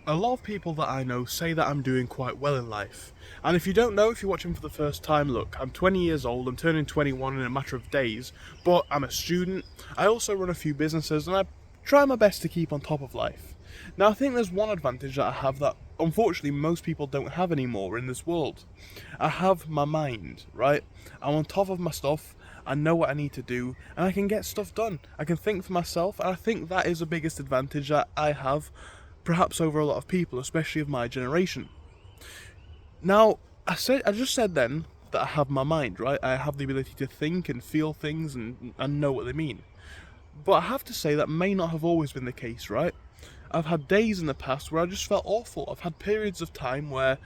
A lot of people that I know say that I'm doing quite well in life. And if you don't know, if you're watching for the first time, look, I'm 20 years old, I'm turning 21 in a matter of days, but I'm a student. I also run a few businesses and I try my best to keep on top of life. Now, I think there's one advantage that I have that unfortunately most people don't have anymore in this world. I have my mind, right? I'm on top of my stuff. I know what I need to do, and I can get stuff done. I can think for myself, and I think that is the biggest advantage that I have, perhaps over a lot of people, especially of my generation. Now, I just said then that I have my mind, right? I have the ability to think and feel things and know what they mean. But I have to say that may not have always been the case, right? I've had days in the past where I just felt awful. I've had periods of time where,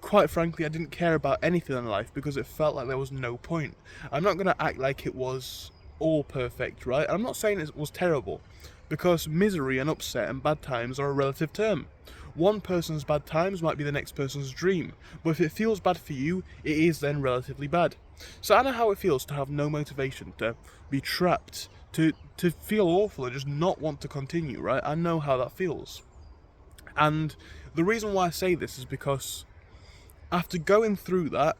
quite frankly, I didn't care about anything in life because it felt like there was no point. I'm not going to act like it was all perfect, right? I'm not saying it was terrible, because misery and upset and bad times are a relative term. One person's bad times might be the next person's dream, but if it feels bad for you, it is then relatively bad. So I know how it feels to have no motivation, to be trapped, to feel awful and just not want to continue, right? I know how that feels. And the reason why I say this is because after going through that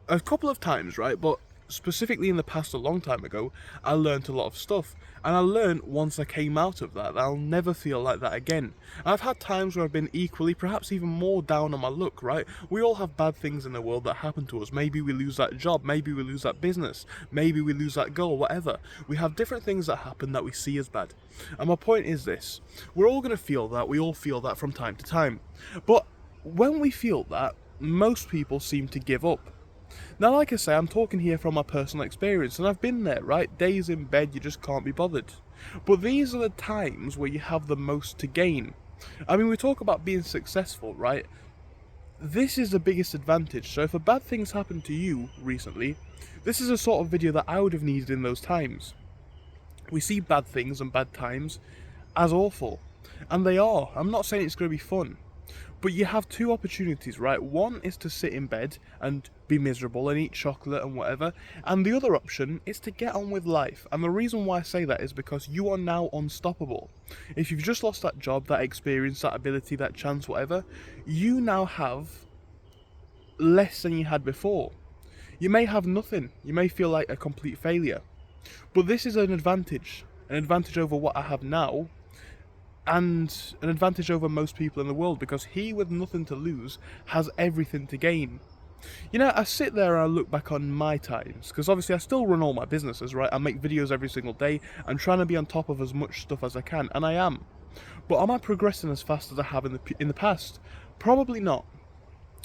a couple of times, right, but specifically in the past a long time ago, I learned a lot of stuff. And I learned once I came out of that I'll never feel like that again. I've had times where I've been equally, perhaps even more down on my luck, right? We all have bad things in the world that happen to us. Maybe we lose that job, maybe we lose that business, maybe we lose that goal, whatever. We have different things that happen that we see as bad. And my point is this: we're all going to feel that, we all feel that from time to time. But when we feel that, most people seem to give up. Now, like I say, I'm talking here from my personal experience, and I've been there, right? Days in bed, you just can't be bothered. But these are the times where you have the most to gain. I mean, we talk about being successful, right? This is the biggest advantage. So if a bad thing's happened to you recently, this is a sort of video that I would have needed in those times. We see bad things and bad times as awful. And they are. I'm not saying it's going to be fun. But you have two opportunities, right? One is to sit in bed and be miserable and eat chocolate and whatever. And the other option is to get on with life. And the reason why I say that is because you are now unstoppable. If you've just lost that job, that experience, that ability, that chance, whatever, you now have less than you had before. You may have nothing. You may feel like a complete failure. But this is an advantage over what I have now, and an advantage over most people in the world, because he with nothing to lose has everything to gain. You know, I sit there and I look back on my times, because obviously I still run all my businesses, right? I make videos every single day. I'm trying to be on top of as much stuff as I can, and I am. But am I progressing as fast as I have in the past? Probably not.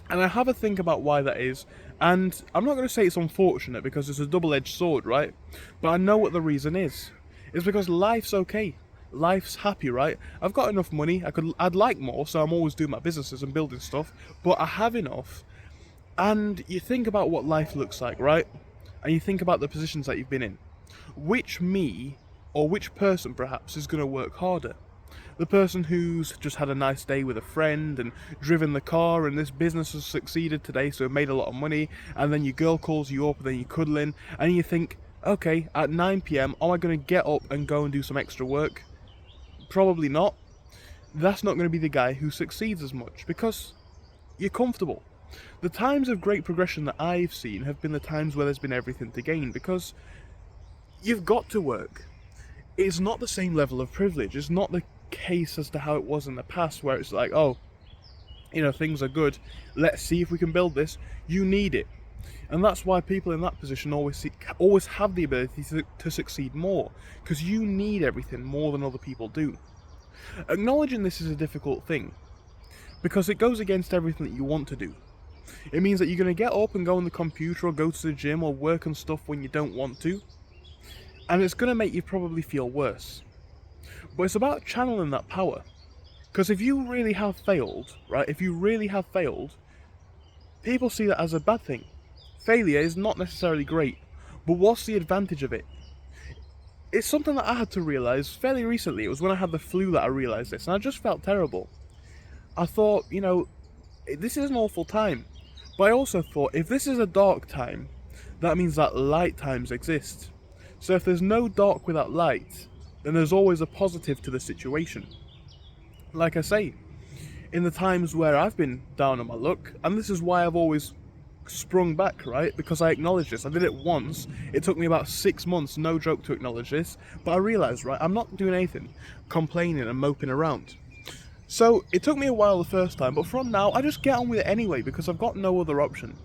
And I have a think about why that is, and I'm not going to say it's unfortunate because it's a double-edged sword, right? But I know what the reason is. It's because life's okay. Life's happy, right? I've got enough money. I'd like more, so I'm always doing my businesses and building stuff, but I have enough. And you think about what life looks like, right? And you think about the positions that you've been in. Which me, or which person perhaps, is going to work harder? The person who's just had a nice day with a friend and driven the car, and this business has succeeded today, so it made a lot of money, and then your girl calls you up and then you're cuddling, and you think, okay, at 9 p.m, am I going to get up and go and do some extra work? Probably not. That's not going to be the guy who succeeds as much, because you're comfortable. The times of great progression that I've seen have been the times where there's been everything to gain, because you've got to work. It's not the same level of privilege. It's not the case as to how it was in the past, where it's like, oh, you know, things are good, let's see if we can build this. You need it. And that's why people in that position always have the ability to succeed more, because you need everything more than other people do. Acknowledging this is a difficult thing, because it goes against everything that you want to do. It means that you're going to get up and go on the computer or go to the gym or work on stuff when you don't want to, and it's going to make you probably feel worse. But it's about channeling that power, because if you really have failed, right, if you really have failed, people see that as a bad thing. Failure is not necessarily great, but what's the advantage of it? It's something that I had to realise fairly recently. It was when I had the flu that I realised this, and I just felt terrible. I thought, you know, this is an awful time. But I also thought, if this is a dark time, that means that light times exist. So if there's no dark without light, then there's always a positive to the situation. Like I say, in the times where I've been down on my luck, and this is why I've always sprung back, right? Because I acknowledge this. I did it once. It took me about 6 months, no joke, to acknowledge this. But I realised, right, I'm not doing anything, complaining and moping around. So it took me a while the first time, but from now, I just get on with it anyway because I've got no other option.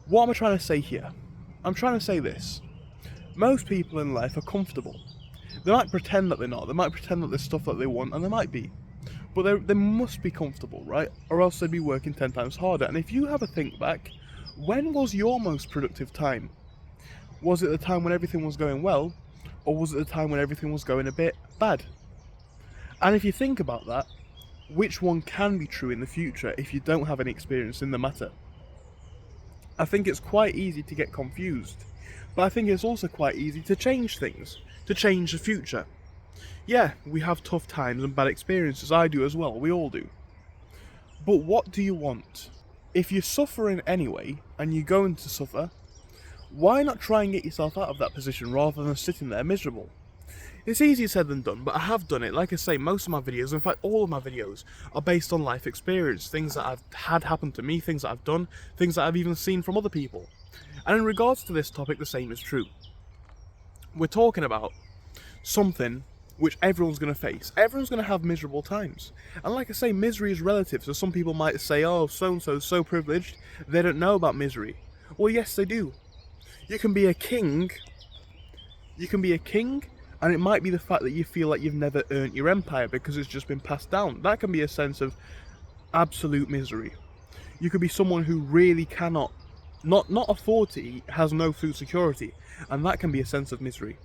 What am I trying to say here? I'm trying to say this. Most people in life are comfortable. They might pretend that they're not. They might pretend that there's stuff that they want, and they might be. But they must be comfortable, right? Or else they'd be working 10 times harder. And if you have a think back, when was your most productive time? Was it the time when everything was going well? Or was it the time when everything was going a bit bad? And if you think about that, which one can be true in the future if you don't have any experience in the matter? I think it's quite easy to get confused. But I think it's also quite easy to change things, to change the future. Yeah, we have tough times and bad experiences, I do as well, we all do. But what do you want? If you're suffering anyway, and you're going to suffer, why not try and get yourself out of that position rather than sitting there miserable? It's easier said than done, but I have done it. Like I say, most of my videos, in fact all of my videos, are based on life experience, things that I've had happen to me, things that I've done, things that I've even seen from other people. And in regards to this topic, the same is true. We're talking about something which everyone's going to face. Everyone's going to have miserable times. And like I say, misery is relative. So some people might say, oh, so-and-so's so privileged, they don't know about misery. Well, yes, they do. You can be a king, and it might be the fact that you feel like you've never earned your empire because it's just been passed down. That can be a sense of absolute misery. You could be someone who really cannot, not afford to eat, has no food security, and that can be a sense of misery.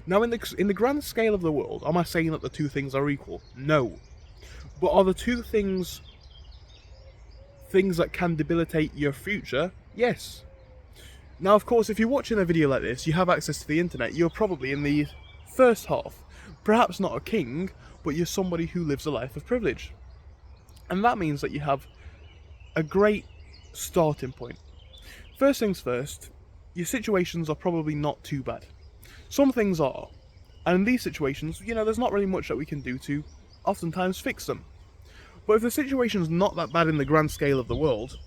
Now, in the grand scale of the world, am I saying that the two things are equal? No. But are the two things that can debilitate your future? Yes. Now, of course, if you're watching a video like this, you have access to the internet, you're probably in the first half. Perhaps not a king, but you're somebody who lives a life of privilege. And that means that you have a great starting point. First things first, your situations are probably not too bad. Some things are, and in these situations, there's not really much that we can do to oftentimes fix them. But if the situation's not that bad in the grand scale of the world,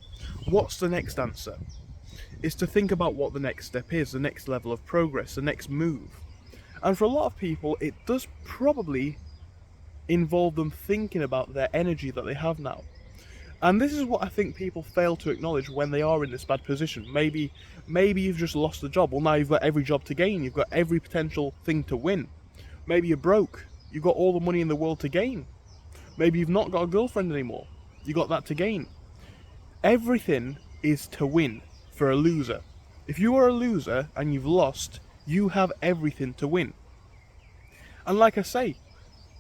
what's the next answer? It's to think about what the next step is, the next level of progress, the next move. And for a lot of people, it does probably involve them thinking about their energy that they have now. And this is what I think people fail to acknowledge when they are in this bad position. Maybe you've just lost the job. Well, now you've got every job to gain. You've got every potential thing to win. Maybe you're broke. You've got all the money in the world to gain. Maybe you've not got a girlfriend anymore. You got that to gain. Everything is to win for a loser. If you are a loser and you've lost, you have everything to win. And like I say,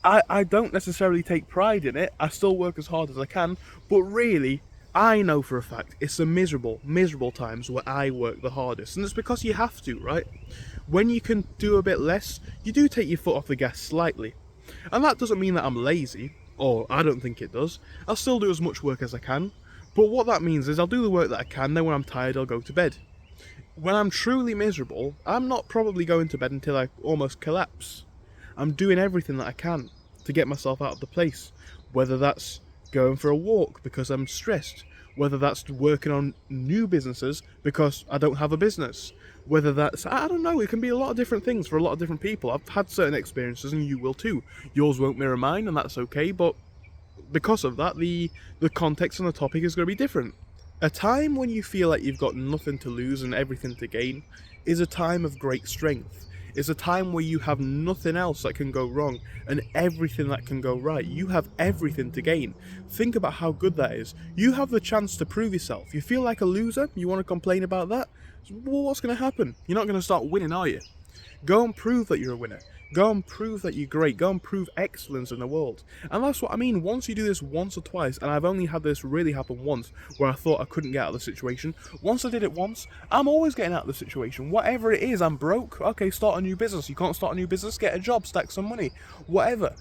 I don't necessarily take pride in it. I still work as hard as I can, but really, I know for a fact it's the miserable times where I work the hardest. And it's because you have to, right? When you can do a bit less, you do take your foot off the gas slightly. And that doesn't mean that I'm lazy, or I don't think it does. I'll still do as much work as I can. But what that means is I'll do the work that I can, then when I'm tired, I'll go to bed. When I'm truly miserable, I'm not probably going to bed until I almost collapse. I'm doing everything that I can to get myself out of the place, whether that's going for a walk because I'm stressed, whether that's working on new businesses because I don't have a business, whether that's, I don't know, it can be a lot of different things for a lot of different people. I've had certain experiences and you will too. Yours won't mirror mine and that's okay, but because of that, the context and the topic is going to be different. A time when you feel like you've got nothing to lose and everything to gain is a time of great strength. It's a time where you have nothing else that can go wrong and everything that can go right. You have everything to gain. Think about how good that is. You have the chance to prove yourself. You feel like a loser? You want to complain about that? Well, what's going to happen? You're not going to start winning, are you? Go and prove that you're a winner. Go and prove that you're great. Go and prove excellence in the world. And that's what I mean. Once you do this once or twice, and I've only had this really happen once, where I thought I couldn't get out of the situation. Once I did it once, I'm always getting out of the situation. Whatever it is, I'm broke. Okay, start a new business. You can't start a new business, get a job, stack some money. Whatever.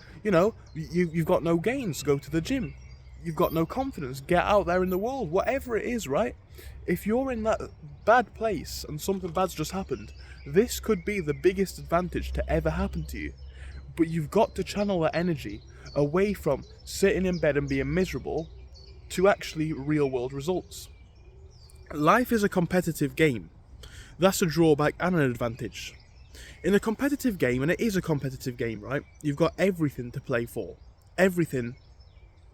You've got no gains, go to the gym. You've got no confidence, get out there in the world. Whatever it is, right? If you're in that bad place and something bad's just happened, this could be the biggest advantage to ever happen to you. But you've got to channel that energy away from sitting in bed and being miserable to actually real world results. Life is a competitive game. That's a drawback and an advantage. In a competitive game, and it is a competitive game, right? You've got everything to play for. Everything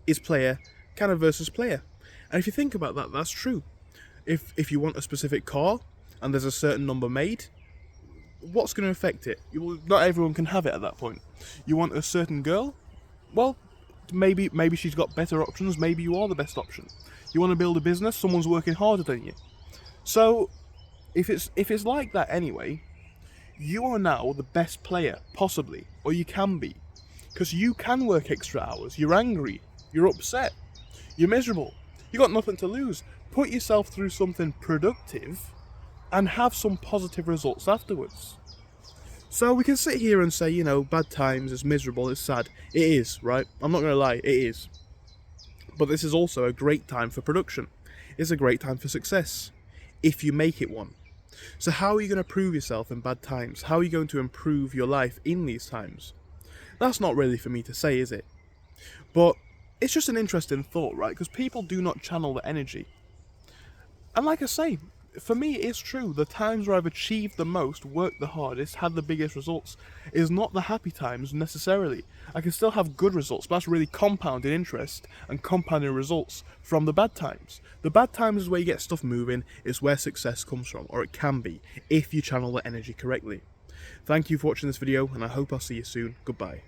is player kind of versus player. And if you think about that, that's true. If you want a specific car and there's a certain number made, what's going to affect it? Not everyone can have it at that point. You want a certain girl? Well, maybe she's got better options. Maybe you are the best option. You want to build a business? Someone's working harder than you. So if it's like that anyway, you are now the best player possibly, or you can be, because you can work extra hours. You're angry. You're upset. You're miserable. You got nothing to lose. Put yourself through something productive and have some positive results afterwards. So we can sit here and say, you know, bad times, it's miserable, it's sad. It is, right? I'm not going to lie, it is. But this is also a great time for production. It's a great time for success, if you make it one. So how are you going to prove yourself in bad times? How are you going to improve your life in these times? That's not really for me to say, is it? But it's just an interesting thought, right? Because people do not channel the energy. And like I say, for me it's true, the times where I've achieved the most, worked the hardest, had the biggest results, is not the happy times necessarily. I can still have good results, but that's really compounding interest and compounding results from the bad times. The bad times is where you get stuff moving, it's where success comes from, or it can be, if you channel the energy correctly. Thank you for watching this video, and I hope I'll see you soon. Goodbye.